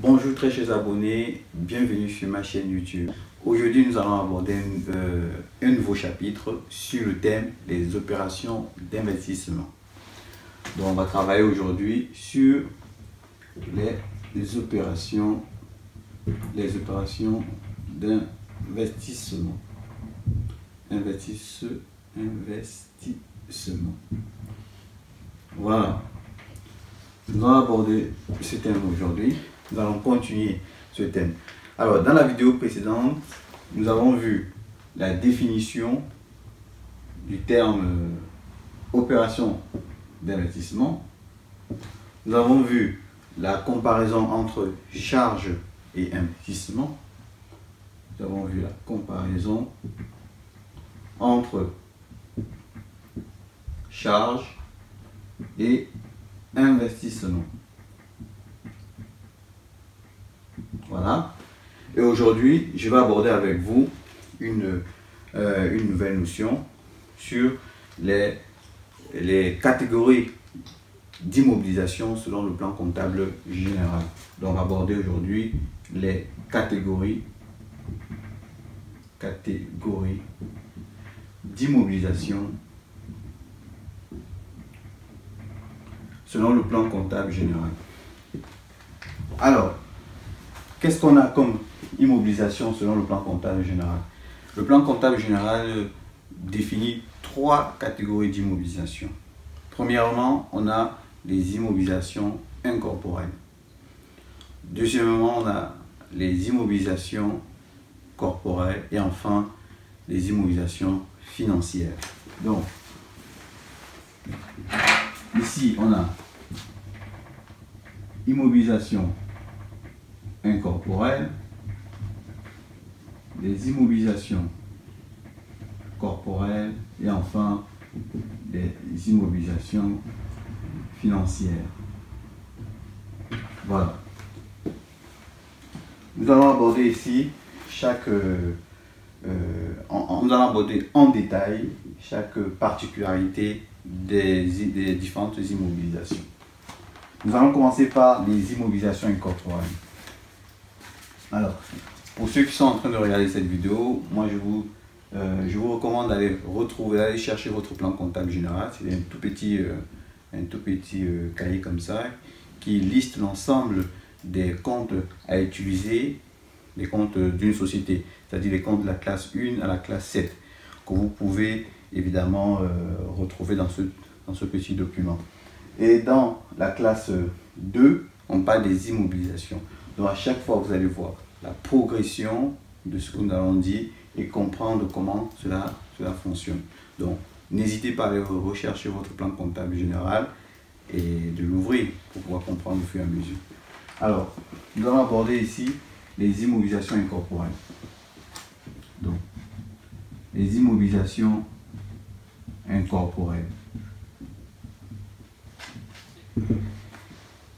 Bonjour très chers abonnés, bienvenue sur ma chaîne YouTube. Aujourd'hui nous allons aborder un nouveau chapitre sur le thème des opérations d'investissement. Donc on va travailler aujourd'hui sur les opérations d'investissement. Investissement. Voilà. Nous allons aborder ce thème aujourd'hui. Nous allons continuer ce thème. Alors, dans la vidéo précédente, nous avons vu la définition du terme opération d'investissement. Nous avons vu la comparaison entre charge et investissement. Nous avons vu la comparaison entre charge et investissement. Voilà. Et aujourd'hui, je vais aborder avec vous une nouvelle notion sur les catégories d'immobilisation selon le plan comptable général. Donc, on va aborder aujourd'hui les catégories d'immobilisation selon le plan comptable général. Alors, qu'est-ce qu'on a comme immobilisation selon le plan comptable général? Le plan comptable général définit trois catégories d'immobilisation. Premièrement, on a les immobilisations incorporelles. Deuxièmement, on a les immobilisations corporelles. Et enfin, les immobilisations financières. Donc, ici, on a immobilisation incorporelle, les immobilisations corporelles et enfin les immobilisations financières. Voilà. Nous allons aborder ici nous allons aborder en détail chaque particularité des différentes immobilisations. Nous allons commencer par les immobilisations incorporelles. Alors, pour ceux qui sont en train de regarder cette vidéo, moi je vous recommande d'aller chercher votre plan comptable général. C'est un tout petit cahier comme ça qui liste l'ensemble des comptes à utiliser, les comptes d'une société, c'est-à-dire les comptes de la classe 1 à la classe 7, que vous pouvez évidemment retrouver dans ce petit document. Et dans la classe 2, on parle des immobilisations. Donc à chaque fois, vous allez voir la progression de ce que nous allons dire et comprendre comment cela fonctionne. Donc n'hésitez pas à aller rechercher votre plan comptable général et de l'ouvrir pour pouvoir comprendre au fur et à mesure. Alors, nous allons aborder ici les immobilisations incorporelles. Donc, les immobilisations incorporelles.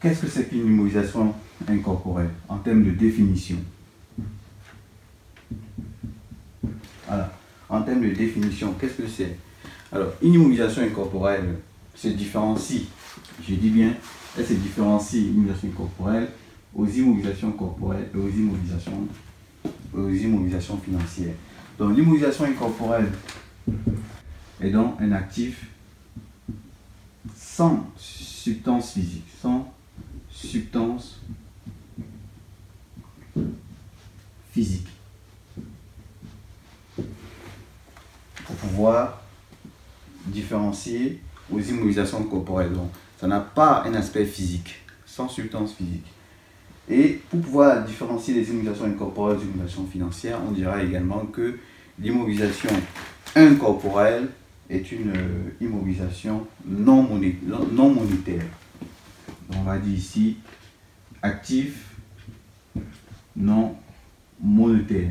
Qu'est-ce que c'est qu'une immobilisation incorporelle en termes de définition? Voilà. En termes de définition, qu'est-ce que c'est? Alors, une immobilisation incorporelle se différencie, je dis bien, elle se différencie l'immobilisation incorporelle aux immobilisations corporelles et aux immobilisations financières. Donc, l'immobilisation incorporelle est donc un actif sans substance physique, pour pouvoir différencier aux immobilisations corporelles. Donc, ça n'a pas un aspect physique, sans substance physique. Et pour pouvoir différencier les immobilisations incorporelles des immobilisations financières, on dira également que l'immobilisation incorporelle est une immobilisation non monétaire. Donc, on va dire ici actif non monétaire.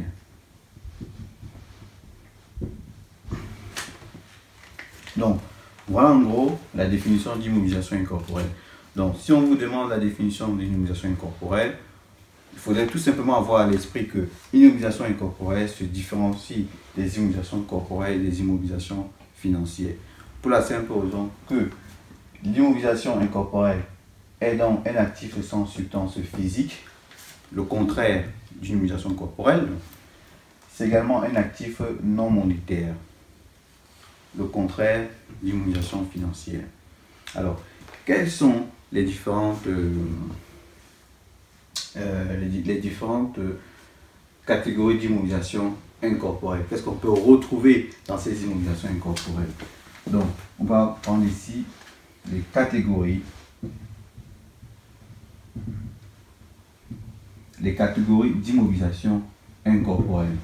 Donc, voilà en gros la définition d'immobilisation incorporelle. Donc, si on vous demande la définition d'une immobilisation incorporelle, il faudrait tout simplement avoir à l'esprit que l'immobilisation incorporelle se différencie des immobilisations corporelles et des immobilisations financières. Pour la simple raison que l'immobilisation incorporelle est donc un actif sans substance physique, le contraire d'une immobilisation corporelle, c'est également un actif non monétaire. Le contraire d'une immobilisation financière. Alors, quelles sont les différentes catégories d'immobilisation incorporelle? Qu'est-ce qu'on peut retrouver dans ces immobilisations incorporelles? Donc, on va prendre ici les catégories d'immobilisation incorporelle.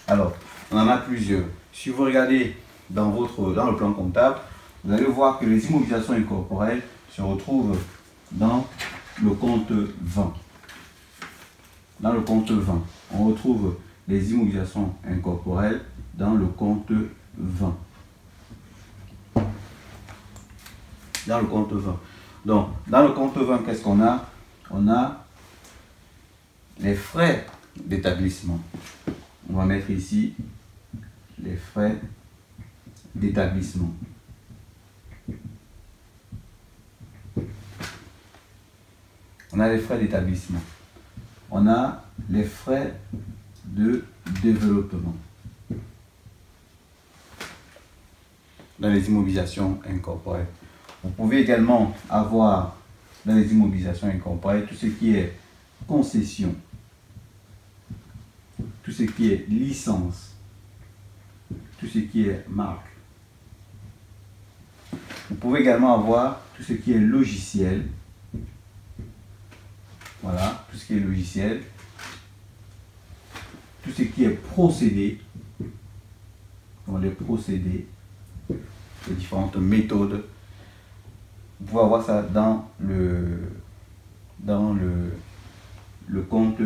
Alors, on en a plusieurs. Si vous regardez dans le plan comptable, vous allez voir que les immobilisations incorporelles se retrouvent dans le compte 20. Dans le compte 20, on retrouve les immobilisations incorporelles dans le compte 20. Dans le compte 20. Donc, dans le compte 20, qu'est-ce qu'on a? On a les frais d'établissement. On va mettre ici les frais d'établissement. On a les frais d'établissement. On a les frais de développement dans les immobilisations incorporelles. Vous pouvez également avoir dans les immobilisations incorporelles tout ce qui est concession, tout ce qui est licence, tout ce qui est marque. Vous pouvez également avoir tout ce qui est logiciel. Voilà, tout ce qui est logiciel. Tout ce qui est procédé. Donc les procédés, les différentes méthodes. Vous pouvez avoir ça dans le compte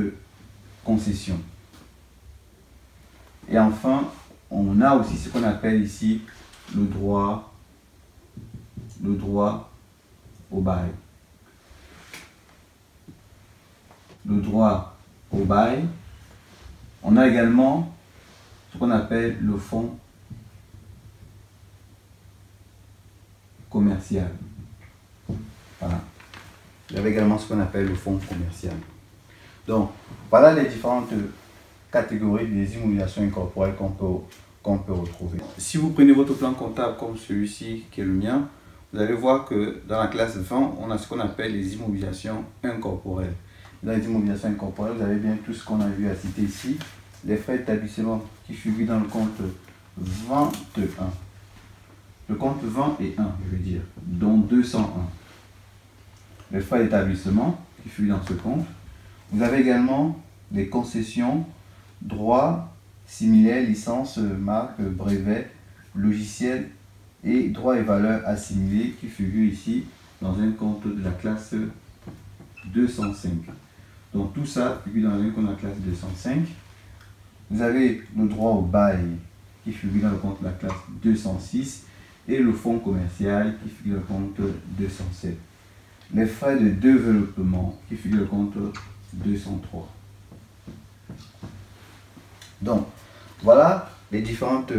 concession. Et enfin, on a aussi ce qu'on appelle ici le droit au bail. Le droit au bail. On a également ce qu'on appelle le fonds commercial. Voilà. Il y avait également ce qu'on appelle le fonds commercial. Donc, voilà les différentes catégories des immobilisations incorporelles qu'on peut retrouver. Si vous prenez votre plan comptable comme celui-ci qui est le mien, vous allez voir que dans la classe 20, on a ce qu'on appelle les immobilisations incorporelles. Dans les immobilisations incorporelles, vous avez bien tout ce qu'on a vu à citer ici. Les frais d'établissement qui figurent dans le compte 21. Le compte 20 et 1, je veux dire, dont 201. Les frais d'établissement qui figurent dans ce compte. Vous avez également des concessions, droits similaires, licences, marques, brevets, logiciels et droits et valeurs assimilés qui figurent ici dans un compte de la classe 205. Donc tout ça figure dans un compte de la classe 205. Vous avez le droit au bail qui figure dans le compte de la classe 206 et le fonds commercial qui figure dans le compte 207. Les frais de développement qui figurent dans le compte 203. Donc, voilà les différentes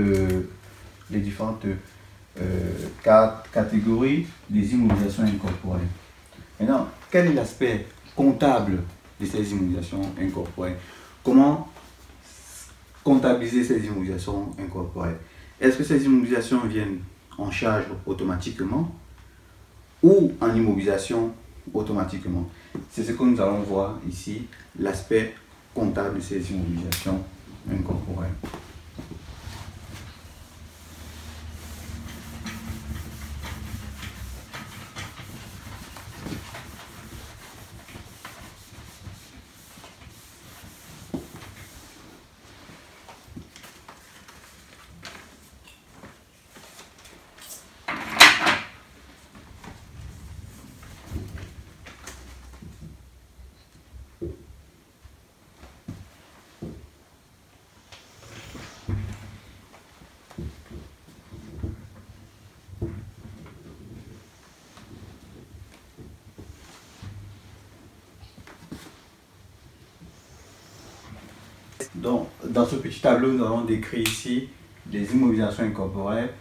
catégories des immobilisations incorporelles. Maintenant, quel est l'aspect comptable de ces immobilisations incorporelles? Comment comptabiliser ces immobilisations incorporelles? Est-ce que ces immobilisations viennent en charge automatiquement ou en immobilisation automatiquement? C'est ce que nous allons voir ici, l'aspect comptable de ces immobilisations incorporelles. Donc, dans ce petit tableau, nous avons décrit ici les immobilisations incorporelles,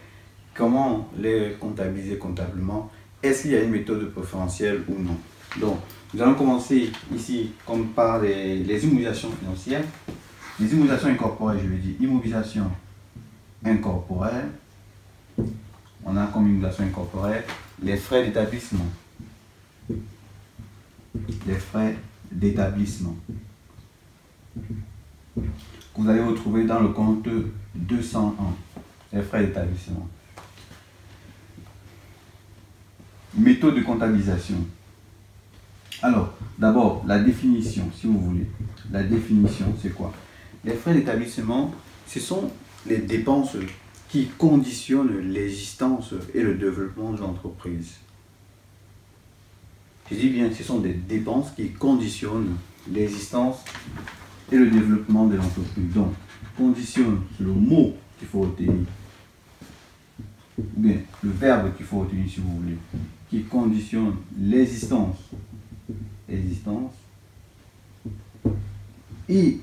comment les comptabiliser comptablement, est-ce qu'il y a une méthode préférentielle ou non. Donc, nous allons commencer ici comme par les immobilisations financières. Les immobilisations incorporelles, je vais dire immobilisation incorporelle. On a comme immobilisation incorporelle les frais d'établissement. Les frais d'établissement que vous allez retrouver dans le compte 201, les frais d'établissement. Méthode de comptabilisation. Alors, d'abord, la définition, si vous voulez. La définition, c'est quoi? Les frais d'établissement, ce sont les dépenses qui conditionnent l'existence et le développement de l'entreprise. Je dis bien, ce sont des dépenses qui conditionnent l'existence et le développement de l'entreprise. Donc, conditionne, c'est le mot qu'il faut retenir. Ou bien, le verbe qu'il faut retenir si vous voulez. Qui conditionne l'existence et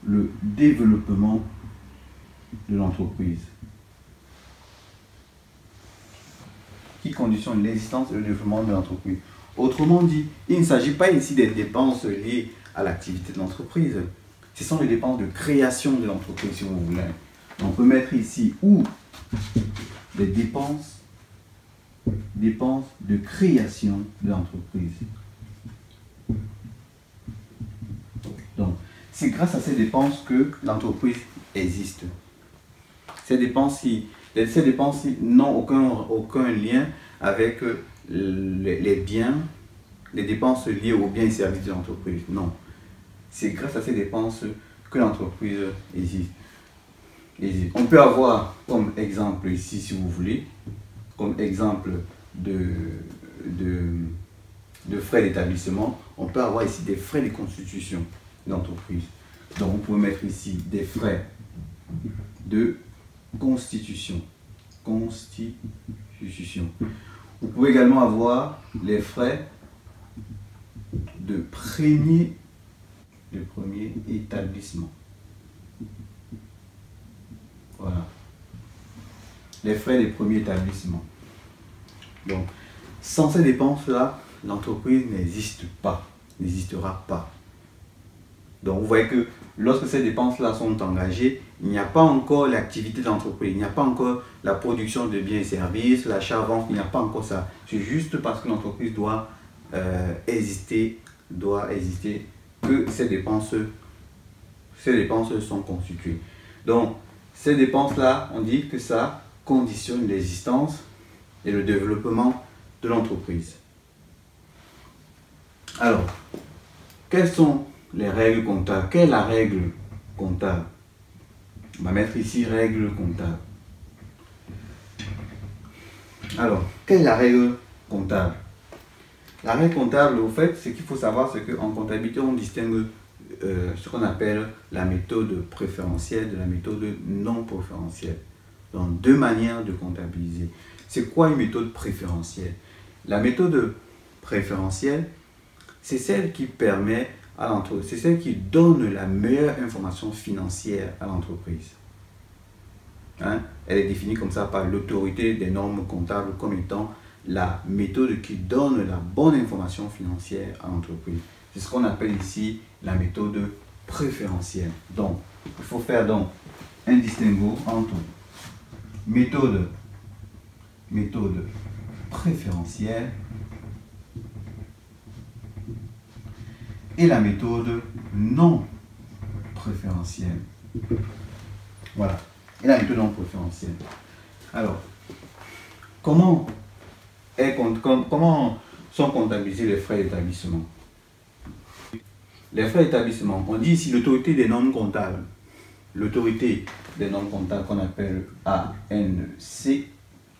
le développement de l'entreprise. Qui conditionne l'existence et le développement de l'entreprise. Autrement dit, il ne s'agit pas ici des dépenses liées à l'activité de l'entreprise. Ce sont les dépenses de création de l'entreprise, si vous voulez. On peut mettre ici ou des dépenses de création de l'entreprise. Donc, c'est grâce à ces dépenses que l'entreprise existe. Ces dépenses-ci n'ont aucun lien avec les biens, les dépenses liées aux biens et services de l'entreprise. Non. C'est grâce à ces dépenses que l'entreprise existe. On peut avoir comme exemple ici, si vous voulez, comme exemple de frais d'établissement, on peut avoir ici des frais de constitution d'entreprise. Donc, on peut mettre ici des frais de constitution. Vous pouvez également avoir les frais de premier établissement. Voilà. Les frais des premiers établissements. Donc, sans ces dépenses-là, l'entreprise n'existera pas. Donc, vous voyez que lorsque ces dépenses-là sont engagées, il n'y a pas encore l'activité de l'entreprise, il n'y a pas encore la production de biens et services, l'achat-vente, il n'y a pas encore ça. C'est juste parce que l'entreprise doit exister que ces dépenses sont constituées. Donc, ces dépenses-là, on dit que ça conditionne l'existence et le développement de l'entreprise. Alors, quelles sont les règles comptables? Quelle est la règle comptable? On va mettre ici règle comptable. Alors, quelle est la règle comptable? La règle comptable, au fait, ce qu'il faut savoir, c'est qu'en comptabilité, on distingue ce qu'on appelle la méthode préférentielle de la méthode non préférentielle. Donc, deux manières de comptabiliser. C'est quoi une méthode préférentielle? La méthode préférentielle, c'est celle qui permet à l'entreprise, c'est celle qui donne la meilleure information financière à l'entreprise. Hein? Elle est définie comme ça par l'autorité des normes comptables comme étant la méthode qui donne la bonne information financière à l'entreprise. C'est ce qu'on appelle ici la méthode préférentielle. Donc, il faut faire donc un distinguo entre méthode préférentielle et la méthode non préférentielle. Voilà. Et la méthode non préférentielle. Alors, comment sont comptabilisés les frais d'établissement? Les frais d'établissement, on dit ici l'autorité des normes comptables. L'autorité des normes comptables qu'on appelle ANC, qui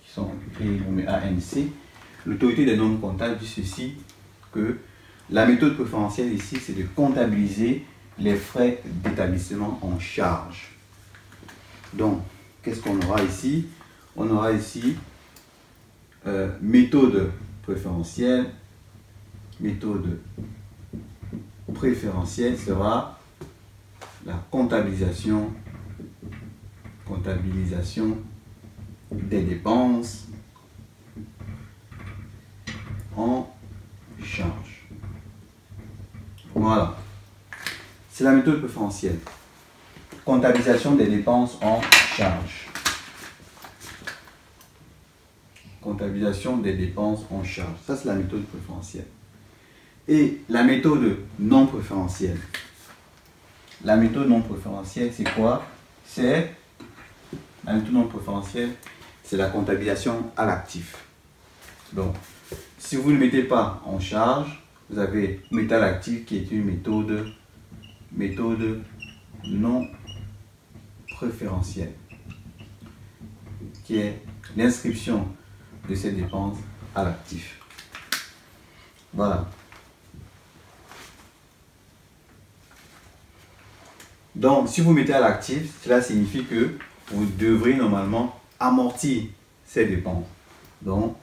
sont écrits nommés ANC. L'autorité des normes comptables dit ceci, que la méthode préférentielle ici, c'est de comptabiliser les frais d'établissement en charge. Donc, qu'est-ce qu'on aura ici? On aura ici méthode préférentielle. Méthode préférentielle sera la comptabilisation des dépenses en charge. Voilà. C'est la méthode préférentielle. Comptabilisation des dépenses en charge. Comptabilisation des dépenses en charge. Ça, c'est la méthode préférentielle. Et la méthode non préférentielle. La méthode non préférentielle, c'est quoi? C'est la méthode non préférentielle, c'est la comptabilisation à l'actif. Donc, si vous ne mettez pas en charge, vous mettez à l'actif qui est une méthode non préférentielle, qui est l'inscription de ces dépenses à l'actif. Voilà. Donc, si vous mettez à l'actif, cela signifie que vous devrez normalement amortir ces dépenses. Donc,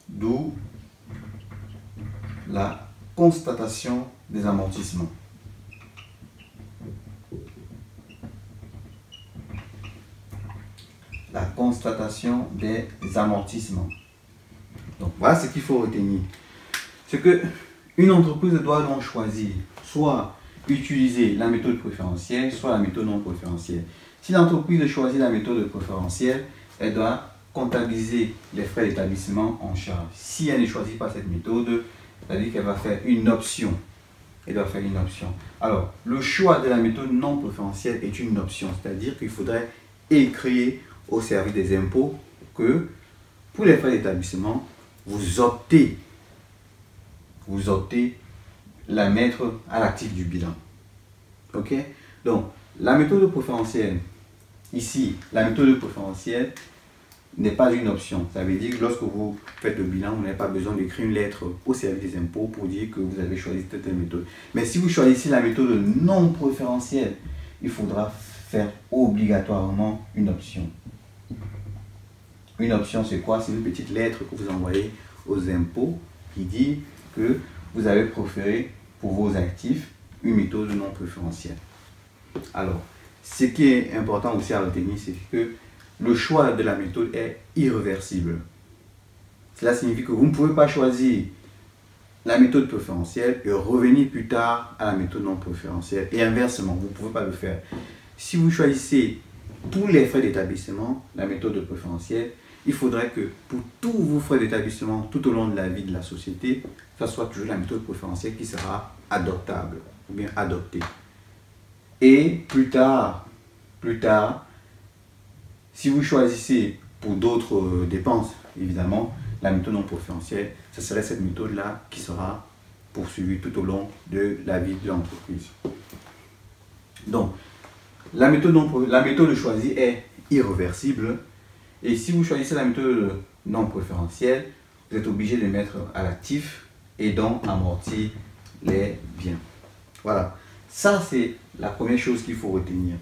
d'où la constatation des amortissements. La constatation des amortissements. Donc, voilà ce qu'il faut retenir. C'est que une entreprise doit donc choisir soit utiliser la méthode préférentielle, soit la méthode non préférentielle. Si l'entreprise choisit la méthode préférentielle, elle doit comptabiliser les frais d'établissement en charge. Si elle ne choisit pas cette méthode, c'est-à-dire qu'elle va faire une option. Elle doit faire une option. Alors, le choix de la méthode non préférentielle est une option, c'est-à-dire qu'il faudrait écrire au service des impôts que pour les frais d'établissement, vous optez la mettre à l'actif du bilan. Ok? Donc, la méthode préférentielle, ici, la méthode préférentielle n'est pas une option. Ça veut dire que lorsque vous faites le bilan, vous n'avez pas besoin d'écrire une lettre au service des impôts pour dire que vous avez choisi cette méthode. Mais si vous choisissez la méthode non préférentielle, il faudra faire obligatoirement une option. Une option, c'est quoi? C'est une petite lettre que vous envoyez aux impôts qui dit que vous avez préféré pour vos actifs une méthode non préférentielle. Alors, ce qui est important aussi à retenir, c'est que le choix de la méthode est irréversible. Cela signifie que vous ne pouvez pas choisir la méthode préférentielle et revenir plus tard à la méthode non préférentielle. Et inversement, vous ne pouvez pas le faire. Si vous choisissez tous les frais d'établissement, la méthode préférentielle, il faudrait que pour tous vos frais d'établissement tout au long de la vie de la société, ça soit toujours la méthode préférentielle qui sera adoptable ou bien adoptée. Et plus tard, si vous choisissez pour d'autres dépenses, évidemment, la méthode non préférentielle, ce serait cette méthode-là qui sera poursuivie tout au long de la vie de l'entreprise. Donc, la méthode choisie est irréversible. Et si vous choisissez la méthode non préférentielle, vous êtes obligé de mettre à l'actif et donc amortir les biens. Voilà. Ça, c'est la première chose qu'il faut retenir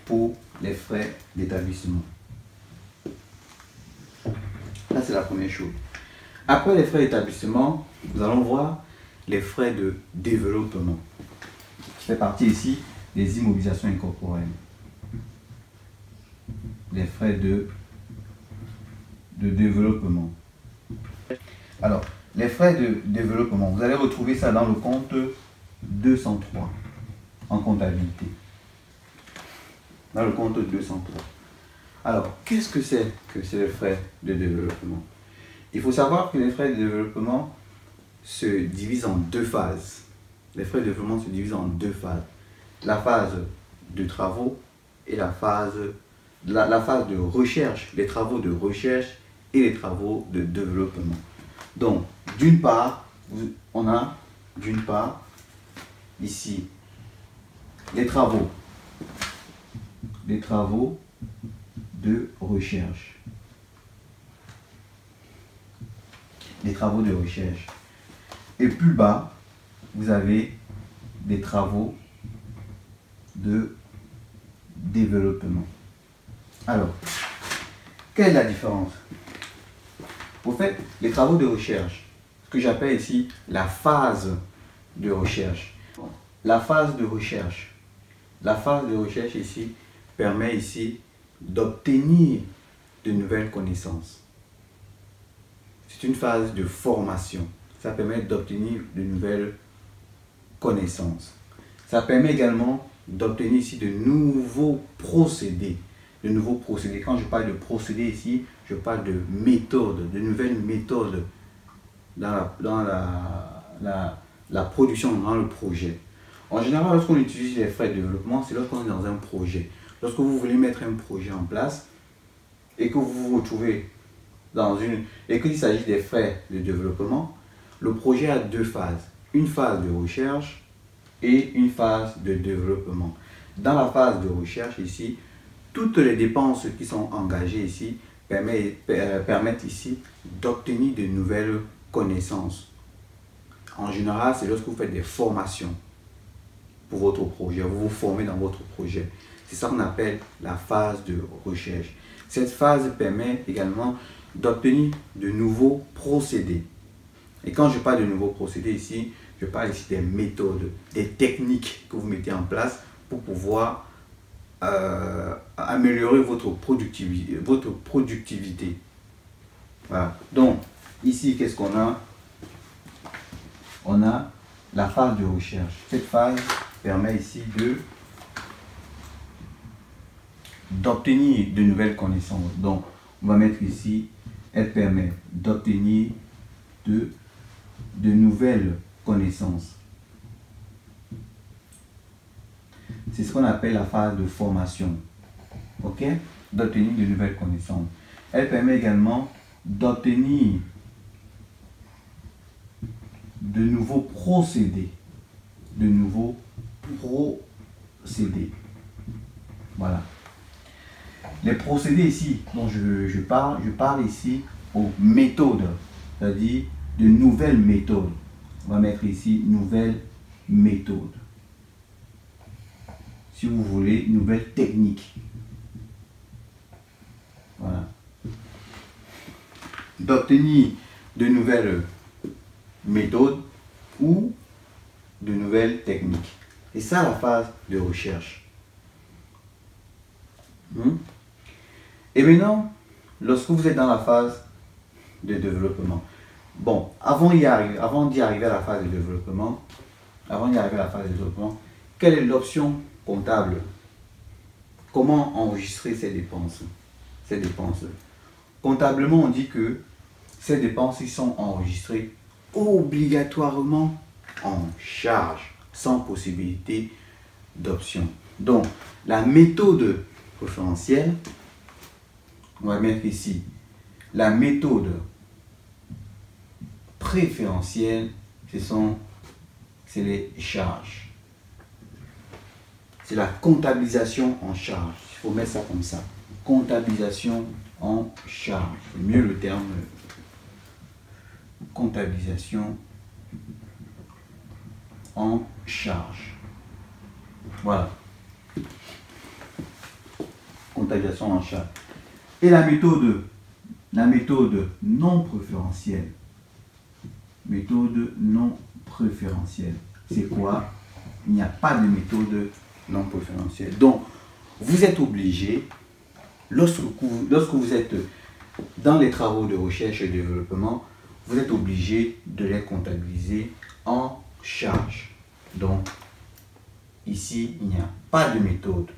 pour les frais d'établissement. Ça, c'est la première chose. Après les frais d'établissement, nous allons voir les frais de développement, qui fait partie ici des immobilisations incorporelles. Les frais de développement. Alors, les frais de développement, vous allez retrouver ça dans le compte 203 en comptabilité. Dans le compte 203. Alors, qu'est-ce que c'est les frais de développement? Il faut savoir que les frais de développement se divisent en deux phases. Les frais de développement se divisent en deux phases. La phase de travaux et la phase de recherche, les travaux de recherche et les travaux de développement. Donc, d'une part, on a ici les travaux de recherche. Les travaux de recherche. Et plus bas, vous avez des travaux de développement. Alors, quelle est la différence? Au fait, les travaux de recherche, ce que j'appelle ici la phase de recherche. La phase de recherche ici permet ici d'obtenir de nouvelles connaissances. C'est une phase de formation. ça permet d'obtenir de nouvelles connaissances. Ça permet également d'obtenir ici de nouveaux procédés. De nouveaux procédés. Quand je parle de procédés ici, je parle de méthodes, de nouvelles méthodes dans la production, dans le projet. En général, lorsqu'on utilise les frais de développement, c'est lorsqu'on est dans un projet. Lorsque vous voulez mettre un projet en place et que vous vous retrouvez et qu'il s'agit des frais de développement, le projet a deux phases. Une phase de recherche et une phase de développement. Dans la phase de recherche ici, toutes les dépenses qui sont engagées ici permettent ici d'obtenir de nouvelles connaissances. En général, c'est lorsque vous faites des formations pour votre projet, vous vous formez dans votre projet. C'est ça qu'on appelle la phase de recherche. Cette phase permet également d'obtenir de nouveaux procédés. Et quand je parle de nouveaux procédés ici, je parle ici des méthodes, des techniques que vous mettez en place pour pouvoir améliorer votre productivité. Voilà. Donc, ici, qu'est-ce qu'on a? On a la phase de recherche. Cette phase permet ici d'obtenir de nouvelles connaissances. Donc, on va mettre ici, elle permet d'obtenir de nouvelles connaissances. C'est ce qu'on appelle la phase de formation. Ok? D'obtenir de nouvelles connaissances. Elle permet également d'obtenir de nouveaux procédés. De nouveaux procédés. Voilà. Les procédés ici dont je parle ici aux méthodes, c'est-à-dire de nouvelles méthodes. On va mettre ici nouvelles méthodes. Si vous voulez, nouvelles techniques. Voilà. D'obtenir de nouvelles méthodes ou de nouvelles techniques. Et ça, la phase de recherche. Et maintenant, lorsque vous êtes dans la phase de développement, bon, avant d'y arriver à la phase de développement, quelle est l'option comptable? Comment enregistrer ces dépenses? Comptablement, on dit que ces dépenses ils sont enregistrées obligatoirement en charge, sans possibilité d'option. Donc, la méthode préférentielle, on va mettre ici la méthode préférentielle, c'est les charges. C'est la comptabilisation en charge. Il faut mettre ça comme ça. Comptabilisation en charge. C'est mieux le terme. Comptabilisation en charge. Voilà. Comptabilisation en charge. Et la méthode non préférentielle. Méthode non préférentielle. C'est quoi? Il n'y a pas de méthode non préférentielle. Donc, vous êtes obligé, lorsque vous êtes dans les travaux de recherche et développement, vous êtes obligé de les comptabiliser en charge. Donc, ici, il n'y a pas de méthode,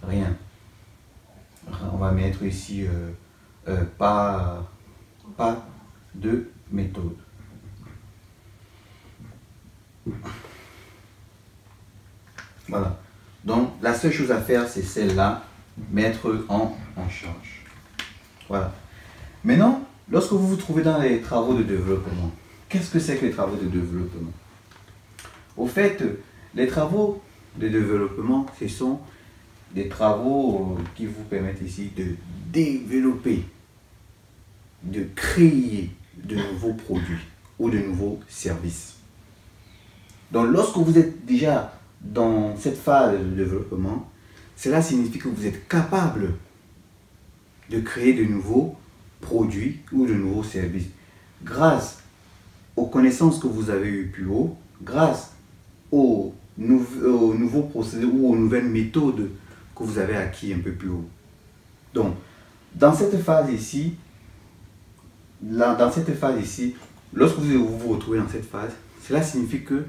rien. On va mettre ici pas de méthode. Voilà. Donc, la seule chose à faire, c'est celle-là, mettre en charge. Voilà. Maintenant, lorsque vous vous trouvez dans les travaux de développement, qu'est-ce que c'est que les travaux de développement? Au fait, les travaux de développement, ce sont des travaux qui vous permettent ici de développer, de créer de nouveaux produits ou de nouveaux services. Donc, lorsque vous êtes déjà dans cette phase de développement, cela signifie que vous êtes capable de créer de nouveaux produits ou de nouveaux services grâce aux connaissances que vous avez eues plus haut, grâce aux nouveaux procédés ou aux nouvelles méthodes que vous avez acquis un peu plus haut. Donc, dans cette phase ici, lorsque vous vous retrouvez dans cette phase, cela signifie que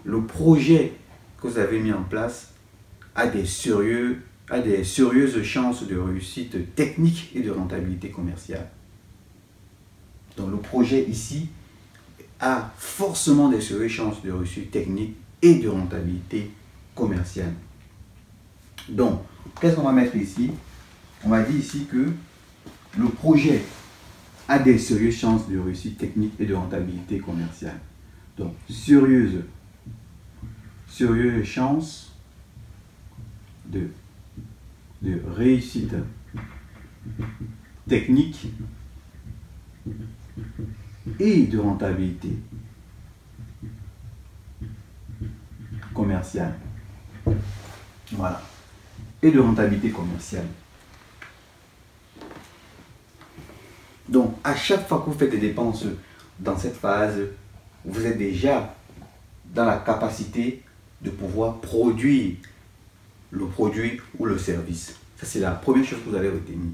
le projet que vous avez mis en place a des sérieuses chances de réussite technique et de rentabilité commerciale. Donc le projet ici a forcément des sérieuses chances de réussite technique et de rentabilité commerciale. Donc, qu'est-ce qu'on va mettre ici? On va dire ici que le projet a des sérieuses chances de réussite technique et de rentabilité commerciale. Donc, sérieuses chances de réussite technique et de rentabilité commerciale. Voilà. Et de rentabilité commerciale. Donc, à chaque fois que vous faites des dépenses dans cette phase, vous êtes déjà dans la capacité de pouvoir produire le produit ou le service. Ça, c'est la première chose que vous allez retenir.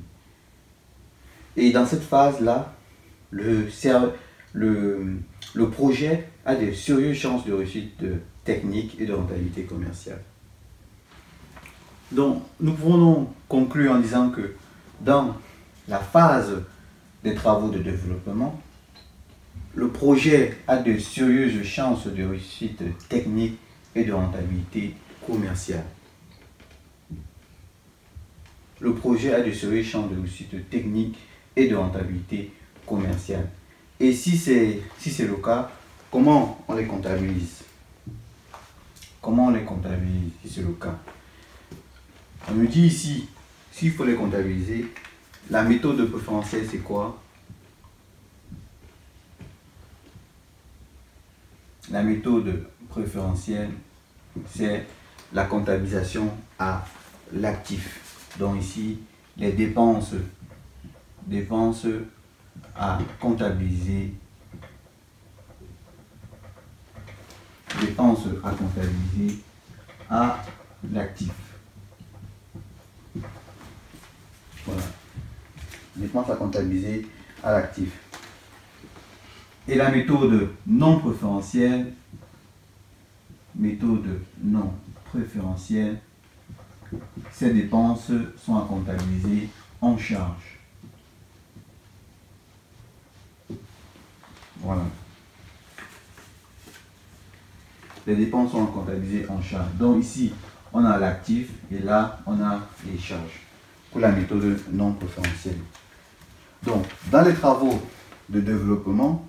Et dans cette phase-là, le projet a de sérieuses chances de réussite technique et de rentabilité commerciale. Donc, nous pouvons donc conclure en disant que dans la phase des travaux de développement, le projet a de sérieuses chances de réussite technique et de rentabilité commerciale. Le projet a de sérieuses chances de réussite technique et de rentabilité commerciale. Et si c'est le cas, comment on les comptabilise? Comment on les comptabilise si c'est le cas? On nous dit ici, s'il faut les comptabiliser, la méthode préférentielle c'est quoi? La méthode préférentielle, c'est la comptabilisation à l'actif. Donc ici, les dépenses à comptabiliser, à l'actif. Voilà. Dépenses à comptabiliser à l'actif. Et la méthode non préférentielle, ces dépenses sont à comptabiliser en charge. Voilà. Les dépenses sont à comptabiliser en charge. Donc ici, on a l'actif et là, on a les charges pour la méthode non préférentielle. Donc, dans les travaux de développement,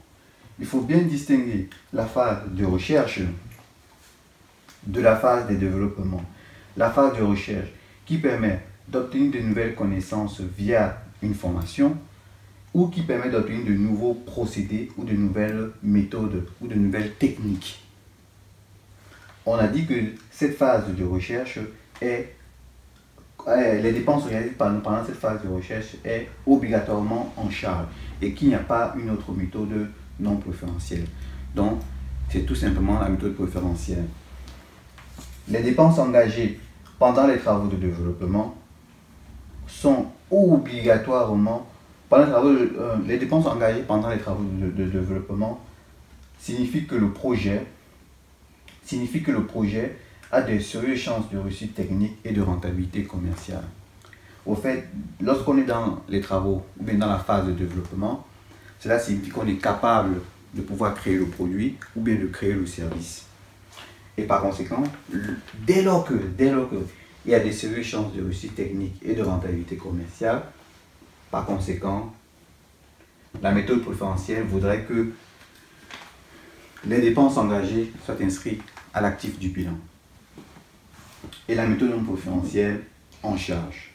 il faut bien distinguer la phase de recherche de la phase de développement. La phase de recherche qui permet d'obtenir de nouvelles connaissances via une formation ou qui permet d'obtenir de nouveaux procédés ou de nouvelles méthodes ou de nouvelles techniques. On a dit que cette phase de recherche est, les dépenses réalisées pendant cette phase de recherche est obligatoirement en charge et qu'il n'y a pas une autre méthode non préférentielle. Donc, c'est tout simplement la méthode préférentielle. Les dépenses engagées pendant les travaux de développement sont obligatoirement, les dépenses engagées pendant les travaux de développement signifie que le projet a de sérieuses chances de réussite technique et de rentabilité commerciale. Au fait, lorsqu'on est dans les travaux ou bien dans la phase de développement, cela signifie qu'on est capable de pouvoir créer le produit ou bien de créer le service. Et par conséquent, dès lors que il y a des sérieuses chances de réussite technique et de rentabilité commerciale, par conséquent, la méthode préférentielle voudrait que les dépenses engagées soient inscrites à l'actif du bilan. Et la méthode non préférentielle en charge.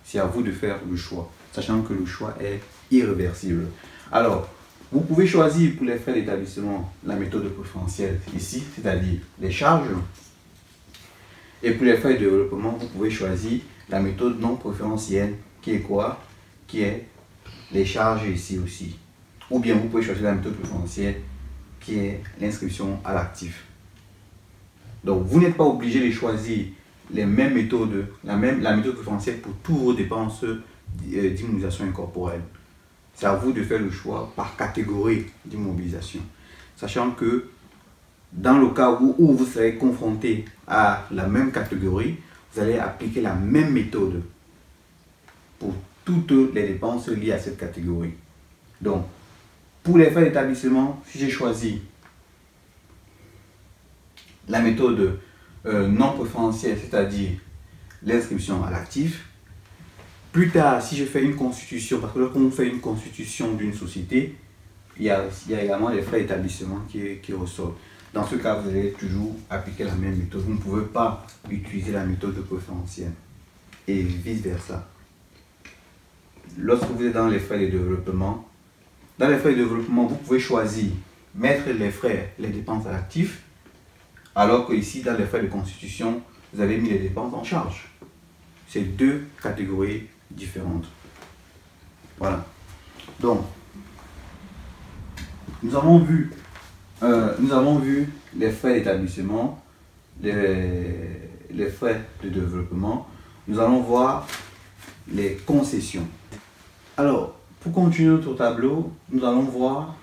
C'est à vous de faire le choix, sachant que le choix est irréversible. Alors, vous pouvez choisir pour les frais d'établissement la méthode préférentielle ici, c'est-à-dire les charges. Et pour les frais de développement, vous pouvez choisir la méthode non préférentielle, qui est quoi? Qui est les charges ici aussi. Ou bien vous pouvez choisir la méthode préférentielle, qui est l'inscription à l'actif. Donc, vous n'êtes pas obligé de choisir les mêmes méthodes, la méthode préférentielle pour toutes vos dépenses d'immobilisation incorporelle. c'est à vous de faire le choix par catégorie d'immobilisation. Sachant que dans le cas où vous serez confronté à la même catégorie, vous allez appliquer la même méthode pour toutes les dépenses liées à cette catégorie. Donc, pour les frais d'établissement, si j'ai choisi la méthode non préférentielle, c'est-à-dire l'inscription à l'actif, plus tard, si je fais une constitution, parce que lorsqu'on fait une constitution d'une société, il y a également les frais d'établissement qui ressortent. Dans ce cas, vous allez toujours appliquer la même méthode. Vous ne pouvez pas utiliser la méthode préférentielle et vice-versa. Lorsque vous êtes dans les frais de développement, vous pouvez choisir mettre les frais, les dépenses à l'actif, alors que ici, dans les frais de constitution, vous avez mis les dépenses en charge. C'est deux catégories différentes. Voilà. Donc, nous avons vu les frais d'établissement, les frais de développement. Nous allons voir les concessions. Alors, pour continuer notre tableau, nous allons voir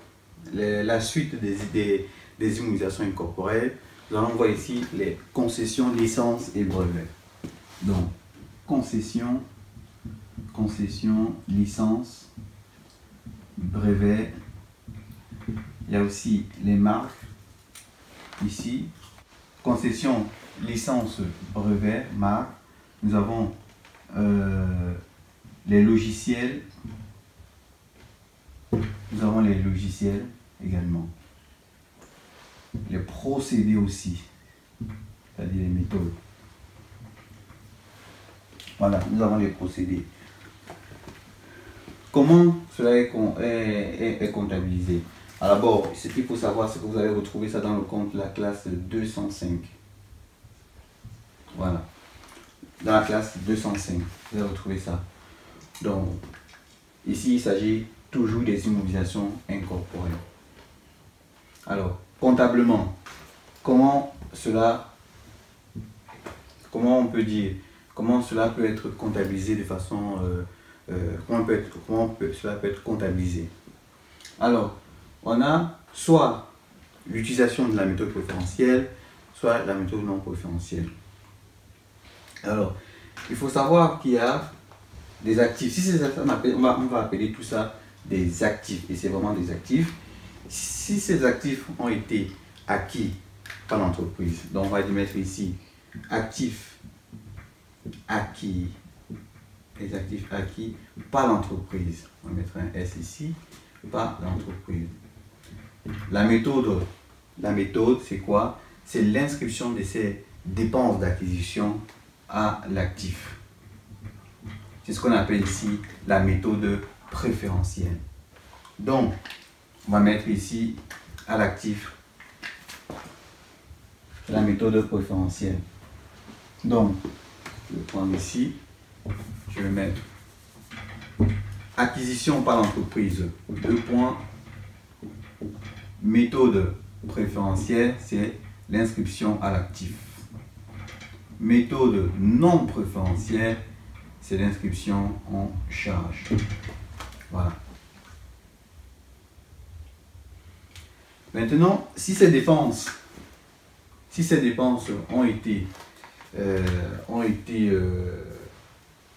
la suite des immobilisations incorporelles. Nous allons voir ici les concessions, licences et brevets. Donc, concession, licence, brevet. Il y a aussi les marques ici. Concession, licence, brevet, marque. Nous avons les logiciels. Nous avons les logiciels également. Les procédés aussi, c'est-à-dire les méthodes. Voilà, nous avons les procédés. Comment cela est comptabilisé? Alors d'abord, ce qu'il faut savoir, c'est que vous allez retrouver ça dans le compte de la classe 205. Voilà. Dans la classe 205, vous allez retrouver ça. Donc, ici, il s'agit toujours des immobilisations incorporelles. Alors, comptablement, comment on peut dire, comment cela peut être comptabilisé de façon, cela peut être comptabilisé. Alors, on a soit l'utilisation de la méthode préférentielle, soit la méthode non préférentielle. Alors, il faut savoir qu'il y a des actifs. Si c'est ça, on va appeler tout ça des actifs, et c'est vraiment des actifs. Si ces actifs ont été acquis par l'entreprise, donc on va mettre ici actifs acquis, les actifs acquis par l'entreprise. On va mettre un S ici, par l'entreprise. La méthode, c'est quoi? C'est l'inscription de ces dépenses d'acquisition à l'actif. C'est ce qu'on appelle ici la méthode préférentielle. Donc, on va mettre ici à l'actif la méthode préférentielle. Donc, je vais prendre ici, je vais mettre acquisition par l'entreprise, 2 points. Méthode préférentielle, c'est l'inscription à l'actif. Méthode non préférentielle, c'est l'inscription en charge. Voilà. Maintenant, si ces dépenses ont été,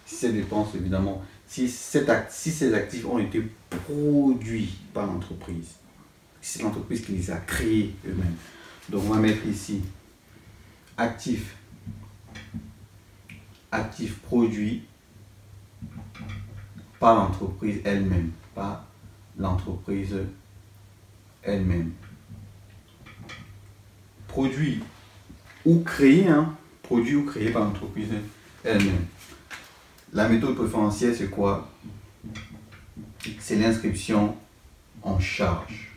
si ces dépenses évidemment, si ces actifs ont été produits par l'entreprise, c'est l'entreprise qui les a créés eux-mêmes. Donc on va mettre ici actifs produits par l'entreprise elle-même, par l'entreprise elle-même. Produit ou créé, produit ou créé par l'entreprise elle-même. La méthode préférentielle, c'est quoi? C'est l'inscription en charge.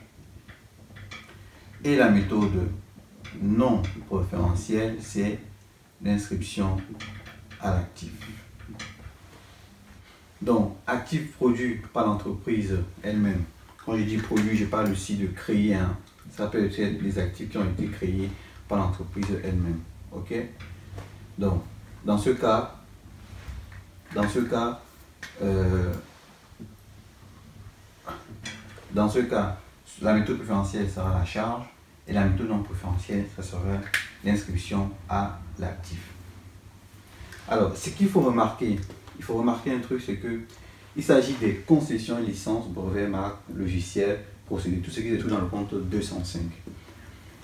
Et la méthode non préférentielle, c'est l'inscription à l'actif. Donc, actif produit par l'entreprise elle-même. Quand je dis produit, je parle aussi de créer. Ça peut être les actifs qui ont été créés par l'entreprise elle-même. Ok? Donc, dans ce cas, Dans ce cas, la méthode préférentielle sera la charge et la méthode non préférentielle, ça sera l'inscription à l'actif. Alors, ce qu'il faut remarquer, il faut remarquer un truc, c'est que il s'agit des concessions, licences, brevets, marques, logiciels, procédés, tout ce qui se trouve dans le compte 205.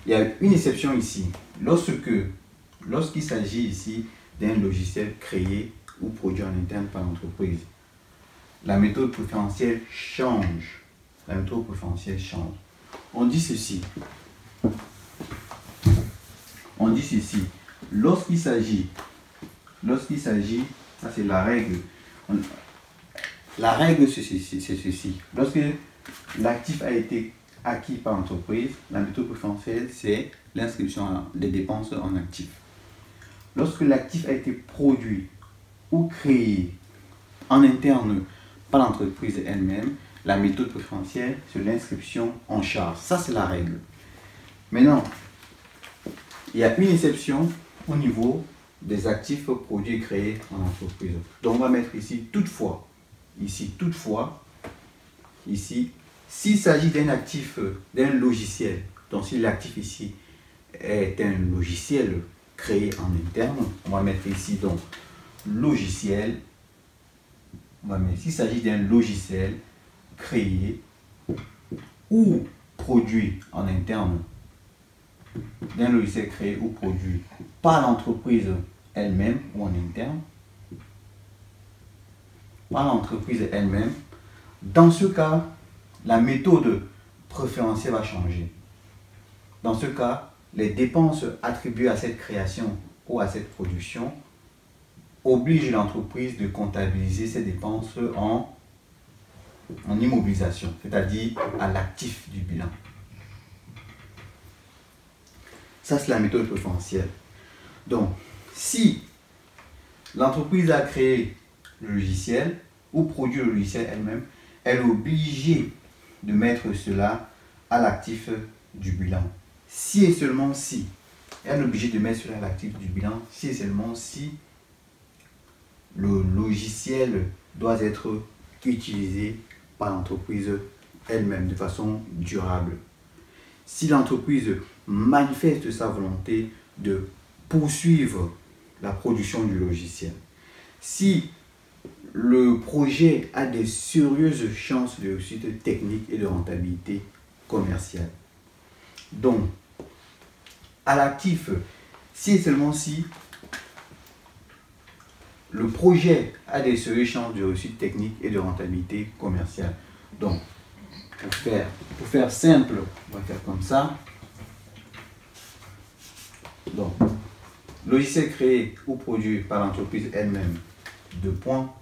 Il y a une exception ici. Lorsqu'il s'agit ici d'un logiciel créé ou produit en interne par l'entreprise, la méthode préférentielle change. La méthode préférentielle change. On dit ceci. Lorsqu'il s'agit, ça c'est la règle. La règle c'est ceci. Lorsque l'actif a été acquis par l'entreprise, la méthode préférentielle c'est l'inscription des dépenses en actif. Lorsque l'actif a été produit ou créé en interne par l'entreprise elle-même, la méthode préférentielle c'est l'inscription en charge. Ça c'est la règle. Maintenant, il y a une exception au niveau des actifs produits et créés en entreprise. Donc on va mettre ici toutefois. Ici, s'il s'agit d'un actif, d'un logiciel, donc si l'actif ici est un logiciel créé en interne, on va mettre ici donc logiciel. On va mettre s'il s'agit d'un logiciel créé ou produit en interne, d'un logiciel créé ou produit par l'entreprise elle-même ou en interne, par l'entreprise elle-même, dans ce cas, la méthode préférentielle va changer. Dans ce cas, les dépenses attribuées à cette création ou à cette production obligent l'entreprise de comptabiliser ces dépenses en immobilisation, c'est-à-dire à l'actif du bilan. Ça, c'est la méthode préférentielle. Donc, si l'entreprise a créé le logiciel ou produit le logiciel elle-même, elle est obligée de mettre cela à l'actif du bilan. Si et seulement si, elle est obligée de mettre cela à l'actif du bilan, si et seulement si le logiciel doit être utilisé par l'entreprise elle-même de façon durable. Si l'entreprise manifeste sa volonté de poursuivre la production du logiciel, si le projet a des sérieuses chances de réussite technique et de rentabilité commerciale. Donc, à l'actif, si et seulement si le projet a des sérieuses chances de réussite technique et de rentabilité commerciale. Donc, pour faire simple, on va faire comme ça. Donc, logiciel créé ou produit par l'entreprise elle-même, 2 points.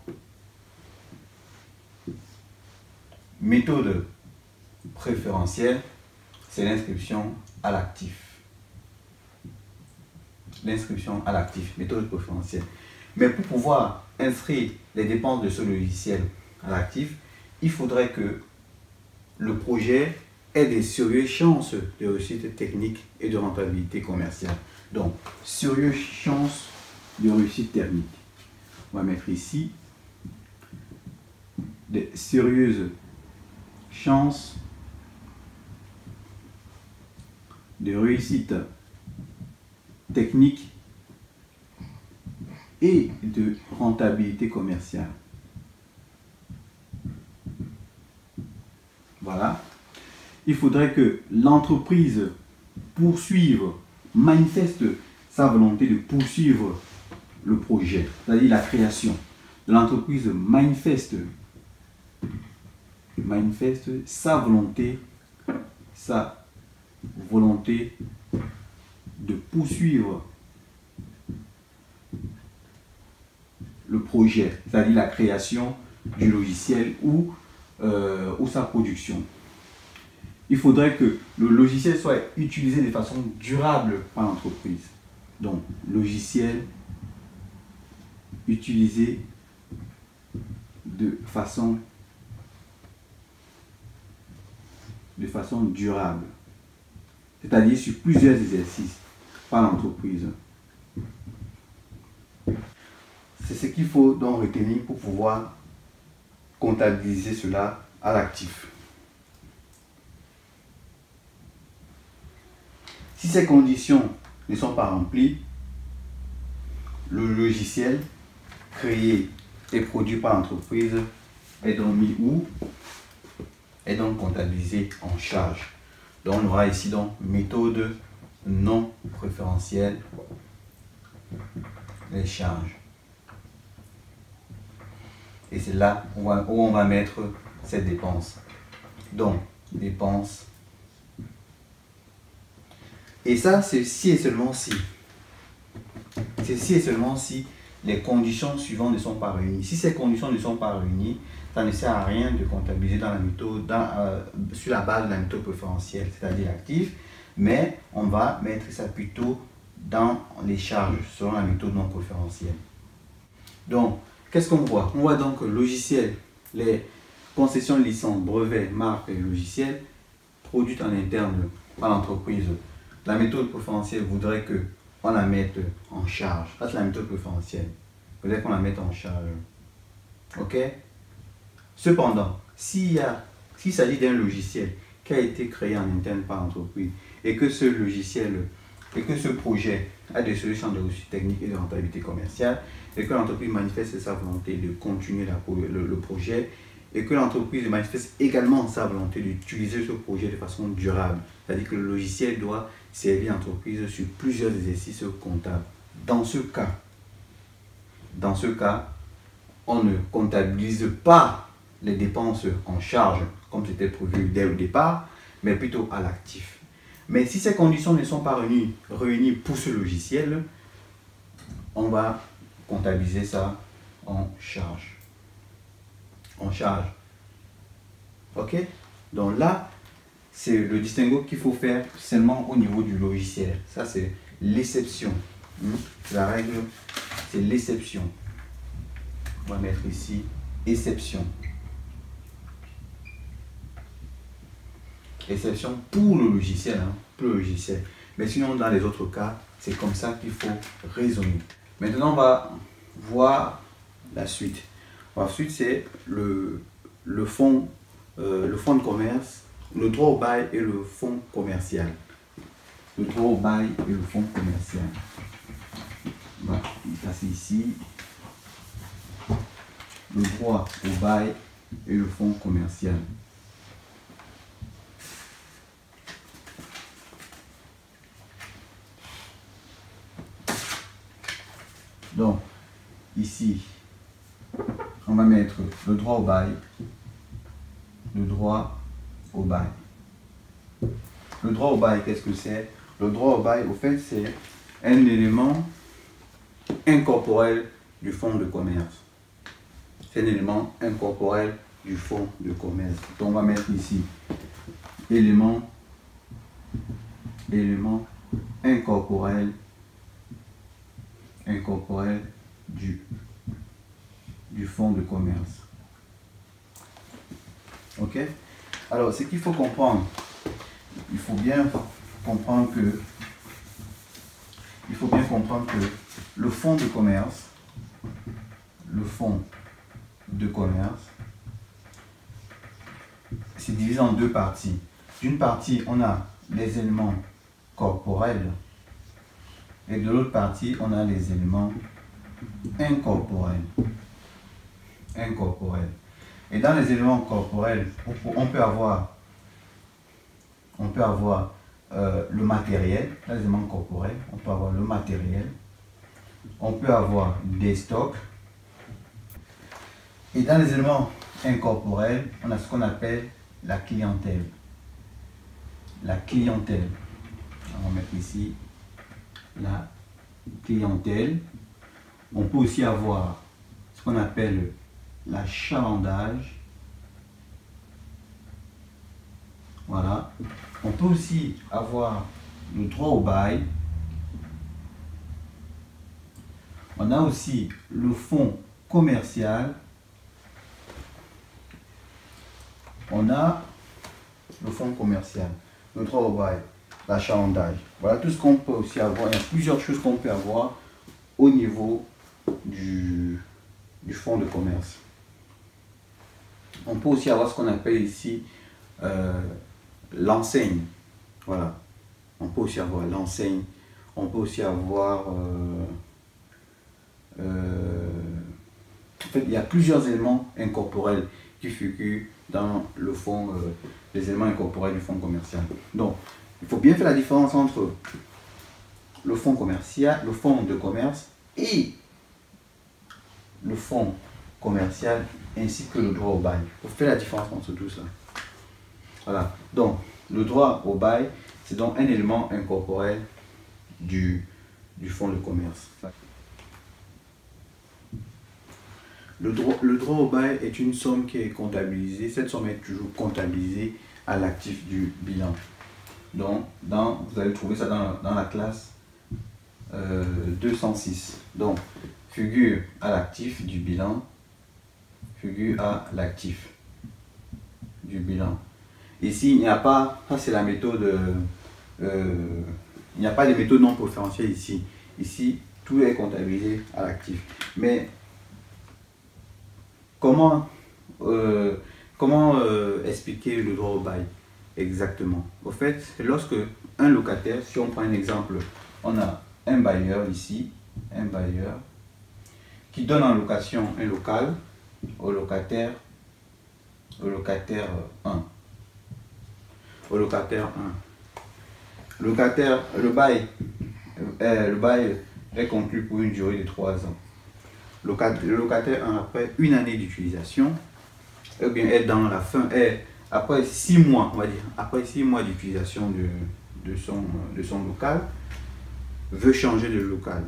Méthode préférentielle, c'est l'inscription à l'actif. L'inscription à l'actif, méthode préférentielle. Mais pour pouvoir inscrire les dépenses de ce logiciel à l'actif, il faudrait que le projet ait des sérieuses chances de réussite technique et de rentabilité commerciale. Donc, sérieuses chances de réussite technique. On va mettre ici des sérieuses chances de réussite technique et de rentabilité commerciale. Voilà. Il faudrait que l'entreprise manifeste sa volonté de poursuivre le projet, c'est-à-dire la création. L'entreprise manifeste sa volonté de poursuivre le projet, c'est-à-dire la création du logiciel ou sa production. Il faudrait que le logiciel soit utilisé de façon durable par l'entreprise. Donc, logiciel utilisé de façon durable, c'est-à-dire sur plusieurs exercices par l'entreprise. C'est ce qu'il faut donc retenir pour pouvoir comptabiliser cela à l'actif. Si ces conditions ne sont pas remplies, le logiciel créé et produit par l'entreprise est donc mis où? Est donc comptabilisé en charge. Donc on aura ici donc méthode non préférentielle des charges. Et c'est là où on va mettre cette dépense. Donc, dépense. Et ça, c'est si et seulement si. C'est si et seulement si les conditions suivantes ne sont pas réunies. Si ces conditions ne sont pas réunies, ça ne sert à rien de comptabiliser dans la méthode, sur la base de la méthode préférentielle, c'est-à-dire actif, mais on va mettre ça plutôt dans les charges, selon la méthode non préférentielle. Donc, qu'est-ce qu'on voit? On voit donc que le logiciel, les concessions de licence, brevets, marques et logiciels produites en interne par l'entreprise. La méthode préférentielle voudrait qu'on la mette en charge. Ça, c'est la méthode préférentielle. Il faudrait qu'on la mette en charge. OK? Cependant, s'il s'agit d'un logiciel qui a été créé en interne par l'entreprise et que ce logiciel et que ce projet a des solutions de ressources techniques et de rentabilité commerciale et que l'entreprise manifeste sa volonté de continuer le projet et que l'entreprise manifeste également sa volonté d'utiliser ce projet de façon durable. C'est-à-dire que le logiciel doit servir l'entreprise sur plusieurs exercices comptables. Dans ce cas, on ne comptabilise pas les dépenses en charge comme c'était prévu dès le départ, mais plutôt à l'actif. Mais si ces conditions ne sont pas réunies pour ce logiciel, on va comptabiliser ça en charge. En charge. OK? Donc là, c'est le distinguo qu'il faut faire seulement au niveau du logiciel. Ça, c'est l'exception. La règle, c'est l'exception. On va mettre ici exception. Exception pour le logiciel, pour le logiciel. Mais sinon, dans les autres cas, c'est comme ça qu'il faut raisonner. Maintenant, on va voir la suite. La suite, c'est le fonds de commerce, le droit au bail et le fonds commercial. Le droit au bail et le fonds commercial. On va passer ici. Le droit au bail et le fonds commercial. Donc, ici, on va mettre le droit au bail. Le droit au bail. Le droit au bail, qu'est-ce que c'est? Le droit au bail, au fait, c'est un élément incorporel du fonds de commerce. C'est un élément incorporel du fonds de commerce. Donc, on va mettre ici élément incorporel du fonds de commerce. OK? Alors, ce qu'il faut comprendre, il faut bien comprendre que le fonds de commerce, c'est divisé en deux parties. D'une partie, on a les éléments corporels et de l'autre partie, on a les éléments incorporels. Et dans les éléments corporels, on peut avoir le matériel, dans les éléments corporels, on peut avoir le matériel, on peut avoir des stocks. Et dans les éléments incorporels, on a ce qu'on appelle la clientèle. La clientèle. On va mettre ici la clientèle. On peut aussi avoir ce qu'on appelle l'achalandage. Voilà. On peut aussi avoir le droit au bail. On a aussi le fonds commercial. On a le fonds commercial, le droit au bail, l'achalandage. Voilà tout ce qu'on peut aussi avoir. Il y a plusieurs choses qu'on peut avoir au niveau du fonds de commerce. On peut aussi avoir ce qu'on appelle ici l'enseigne. Voilà. on peut aussi avoir l'enseigne, on peut aussi avoir... en fait, il y a plusieurs éléments incorporels qui figurent dans le fonds, les éléments incorporels du fonds commercial. Donc, il faut bien faire la différence entre le fonds commercial, le fonds de commerce et le fonds commercial ainsi que le droit au bail. Il faut faire la différence entre tout ça. Voilà. Donc, le droit au bail, c'est donc un élément incorporel du fonds de commerce. Le droit au bail est une somme qui est comptabilisée. Cette somme est toujours comptabilisée à l'actif du bilan. Donc, vous allez trouver ça dans la classe 206. Donc, figure à l'actif du bilan. Figure à l'actif du bilan. Ici, il n'y a pas, ça c'est la méthode, il n'y a pas de méthode non préférentielle ici. Ici, tout est comptabilisé à l'actif. Mais comment expliquer le droit au bail exactement? Au fait, lorsque un locataire, si on prend un exemple, on a un bailleur ici, un bailleur qui donne en location un local au locataire 1. Au locataire 1. Le bail est conclu pour une durée de 3 ans. Le locataire 1, après une année d'utilisation, eh bien, est dans la fin, après 6 mois, on va dire, après 6 mois d'utilisation de son local, veut changer de local.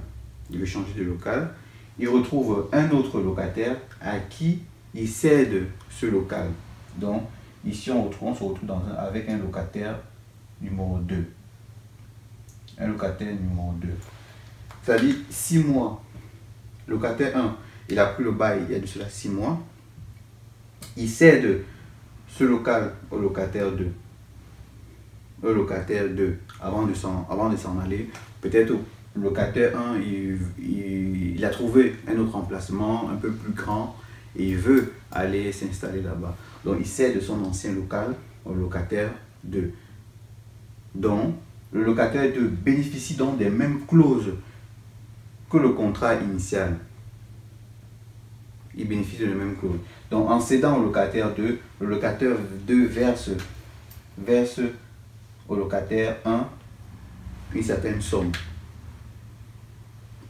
Il veut changer de local. Il retrouve un autre locataire à qui il cède ce local. Donc, ici, on se retrouve avec un locataire numéro 2. Un locataire numéro 2. C'est-à-dire 6 mois. Locataire 1, il a pris le bail il y a de cela 6 mois. Il cède ce local au locataire 2. Le locataire 2, avant de s'en aller, peut-être le locataire 1, il a trouvé un autre emplacement un peu plus grand et il veut aller s'installer là-bas. Donc, il cède son ancien local au locataire 2. Donc, le locataire 2 bénéficie donc des mêmes clauses que le contrat initial. Il bénéficie de la même clause. Donc, en cédant au locataire 2, le locataire 2 verse au locataire 1 une certaine somme.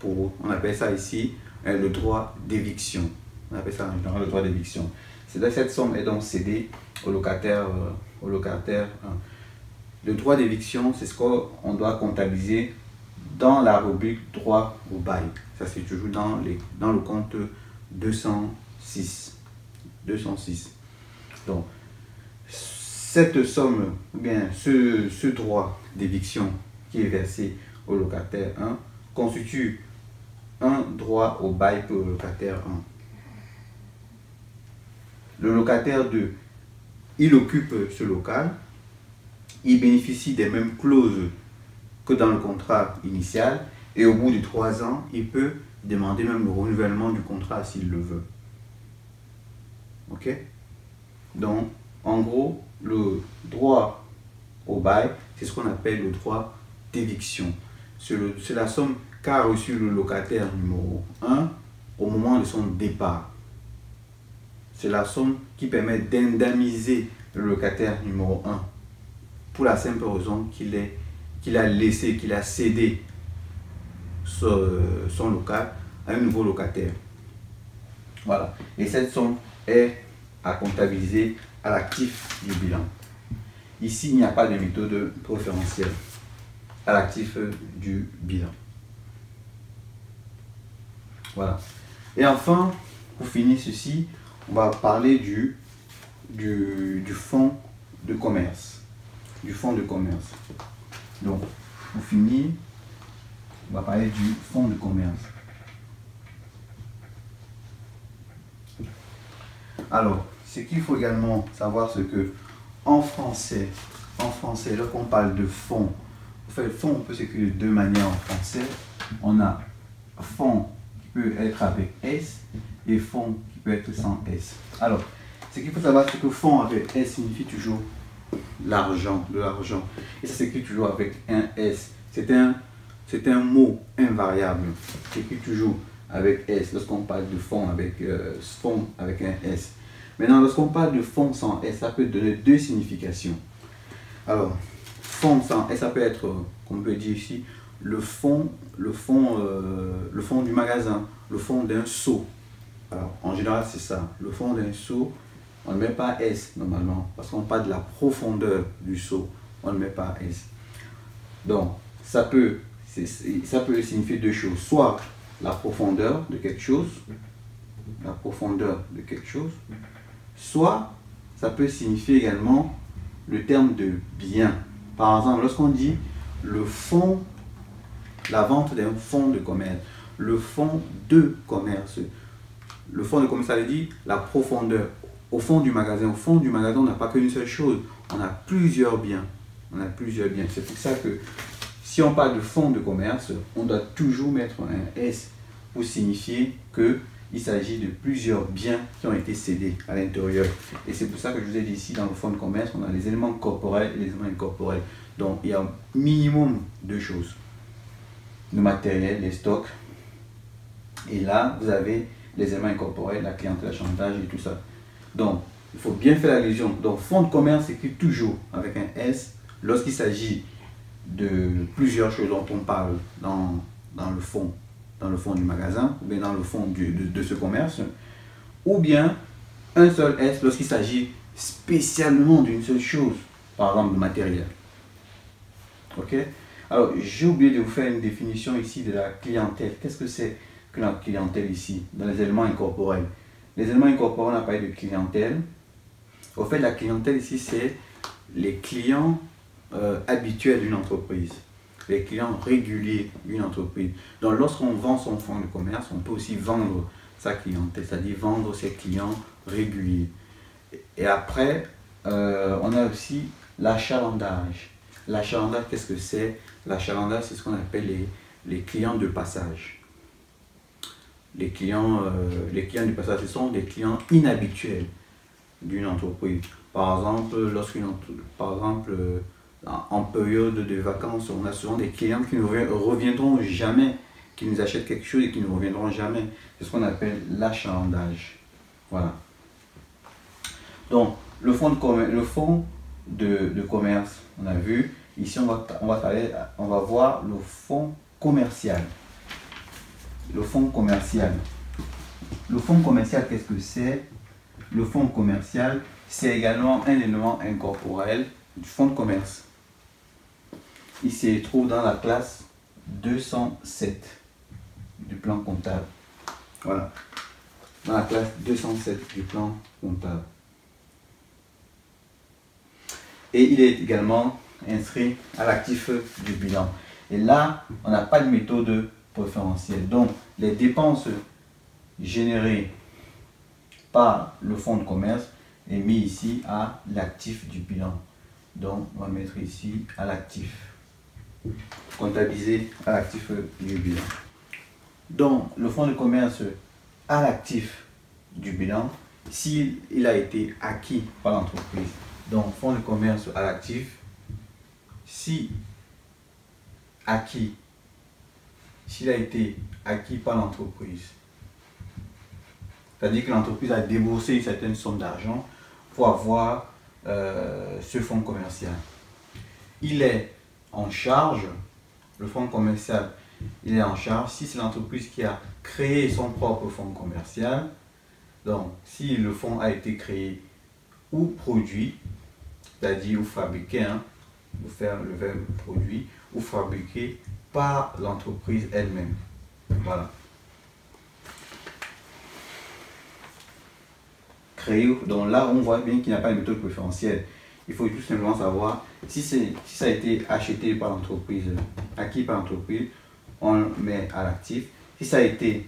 On appelle ça ici le droit d'éviction. On appelle ça en général le droit d'éviction. Cette somme est donc cédée au locataire 1. Le droit d'éviction, c'est ce qu'on doit comptabiliser dans la rubrique droit au bail. Ça, c'est toujours dans le compte 206. Donc, cette somme, ou bien ce droit d'éviction qui est versé au locataire 1 constitue un droit au bail pour le locataire 1. Le locataire 2, il occupe ce local, il bénéficie des mêmes clauses que dans le contrat initial et au bout de 3 ans, il peut demander même le renouvellement du contrat s'il le veut. Ok? Donc, en gros, le droit au bail, c'est ce qu'on appelle le droit d'éviction. C'est la somme qu'a reçu le locataire numéro 1 au moment de son départ. C'est la somme qui permet d'indemniser le locataire numéro 1 pour la simple raison qu'il a cédé son local à un nouveau locataire. Voilà. Et cette somme est à comptabiliser à l'actif du bilan. Ici, il n'y a pas de méthode préférentielle à l'actif du bilan. Voilà. Et enfin, pour finir ceci, on va parler du fonds de commerce. Du fonds de commerce. Donc, pour finir, on va parler du fonds de commerce. Alors, ce qu'il faut également savoir, c'est que en français, lorsqu'on parle de fonds, en fait, fonds, on peut s'écrire de deux manières en français. On a fonds qui peut être avec S et fonds qui peut être sans S. Alors, ce qu'il faut savoir, c'est que fonds avec S signifie toujours l'argent, de l'argent. Et ça s'écrit toujours avec un S. C'est un mot invariable. C'est écrit toujours avec S. Lorsqu'on parle de fonds avec un S. Maintenant, lorsqu'on parle de fonds sans S, ça peut donner deux significations. Alors, fonds sans S, ça peut être, comme on peut dire ici, le fond du magasin, le fond d'un seau. Alors, en général, c'est ça. Le fond d'un seau, on ne met pas S normalement, parce qu'on parle de la profondeur du seau. On ne met pas S. Donc, ça peut signifier deux choses. Soit la profondeur de quelque chose, soit ça peut signifier également le terme de bien. Par exemple, lorsqu'on dit le fonds, la vente d'un fonds de commerce, le fonds de commerce. Le fonds de commerce, ça veut dire la profondeur. Au fond du magasin, on n'a pas qu'une seule chose, on a plusieurs biens. C'est pour ça que si on parle de fonds de commerce, on doit toujours mettre un S pour signifier qu'il s'agit de plusieurs biens qui ont été cédés à l'intérieur. Et c'est pour ça que je vous ai dit ici, dans le fonds de commerce, on a les éléments corporels et les éléments incorporels. Donc, il y a un minimum de choses. Le matériel, les stocks. Et là, vous avez les éléments incorporels, la clientèle, chantage et tout ça. Donc, il faut bien faire l'allusion. Donc, fonds de commerce s'écrit toujours avec un S lorsqu'il s'agit de plusieurs choses dont on parle dans le fond du magasin, ou bien dans le fond de ce commerce, ou bien un seul S lorsqu'il s'agit spécialement d'une seule chose, par exemple le matériel. Ok? Alors, j'ai oublié de vous faire une définition ici de la clientèle. Qu'est-ce que c'est que la clientèle ici, dans les éléments incorporels? Les éléments incorporels, on a parlé de clientèle. Au fait, la clientèle ici, c'est les clients habituels d'une entreprise, les clients réguliers d'une entreprise. Donc, lorsqu'on vend son fonds de commerce, on peut aussi vendre sa clientèle, c'est-à-dire vendre ses clients réguliers. Et après, on a aussi l'achalandage. L'achalandage, qu'est-ce que c'est? L'achalandage, c'est ce qu'on appelle les clients de passage. Les clients de passage, ce sont des clients inhabituels d'une entreprise. Par exemple, en période de vacances, on a souvent des clients qui ne reviendront jamais, qui nous achètent quelque chose et qui ne reviendront jamais. C'est ce qu'on appelle l'achalandage. Voilà. Donc, le fonds de commerce, on a vu. Ici, on va voir le fonds commercial. Le fonds commercial. Le fonds commercial, qu'est-ce que c'est? Le fonds commercial, c'est également un élément incorporel du fonds de commerce. Il se trouve dans la classe 207 du plan comptable. Voilà. Dans la classe 207 du plan comptable. Et il est également inscrit à l'actif du bilan. Et là, on n'a pas de méthode préférentielle. Donc, les dépenses générées par le fonds de commerce est mis ici à l'actif du bilan. Donc, on va mettre ici à l'actif. Comptabiliser à l'actif du bilan. Donc, le fonds de commerce à l'actif du bilan, s'il a été acquis par l'entreprise. Donc, fonds de commerce à l'actif, s'il a été acquis par l'entreprise, c'est-à-dire que l'entreprise a déboursé une certaine somme d'argent pour avoir ce fonds commercial. Il est en charge, le fonds commercial, il est en charge si c'est l'entreprise qui a créé son propre fonds commercial. Donc, si le fonds a été créé ou produit, c'est-à-dire ou fabriqué, pour faire le verbe produit, ou fabriqué par l'entreprise elle-même. Voilà. Créé, donc là on voit bien qu'il n'y a pas de méthode préférentielle. Il faut tout simplement savoir si ça a été acheté par l'entreprise, acquis par l'entreprise, on le met à l'actif. Si ça a été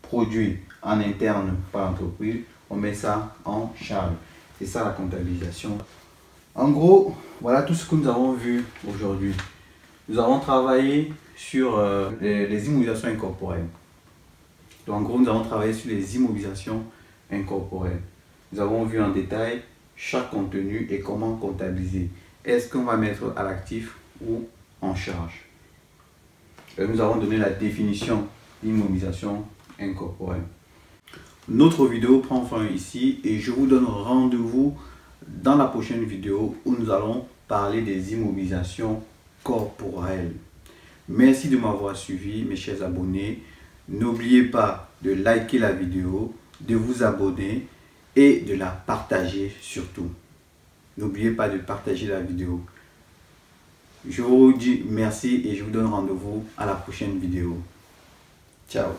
produit en interne par l'entreprise, on met ça en charge. C'est ça la comptabilisation. En gros, voilà tout ce que nous avons vu aujourd'hui. Nous avons travaillé sur les immobilisations incorporelles. Donc en gros, nous avons travaillé sur les immobilisations incorporelles. nous avons vu en détail chaque contenu et comment comptabiliser. Est-ce qu'on va mettre à l'actif ou en charge? Nous avons donné la définition d'immobilisation incorporelle. Notre vidéo prend fin ici et je vous donne rendez-vous dans la prochaine vidéo où nous allons parler des immobilisations corporelles. Merci de m'avoir suivi, mes chers abonnés. N'oubliez pas de liker la vidéo, de vous abonner et de la partager surtout. N'oubliez pas de partager la vidéo. Je vous dis merci et je vous donne rendez-vous à la prochaine vidéo. Ciao.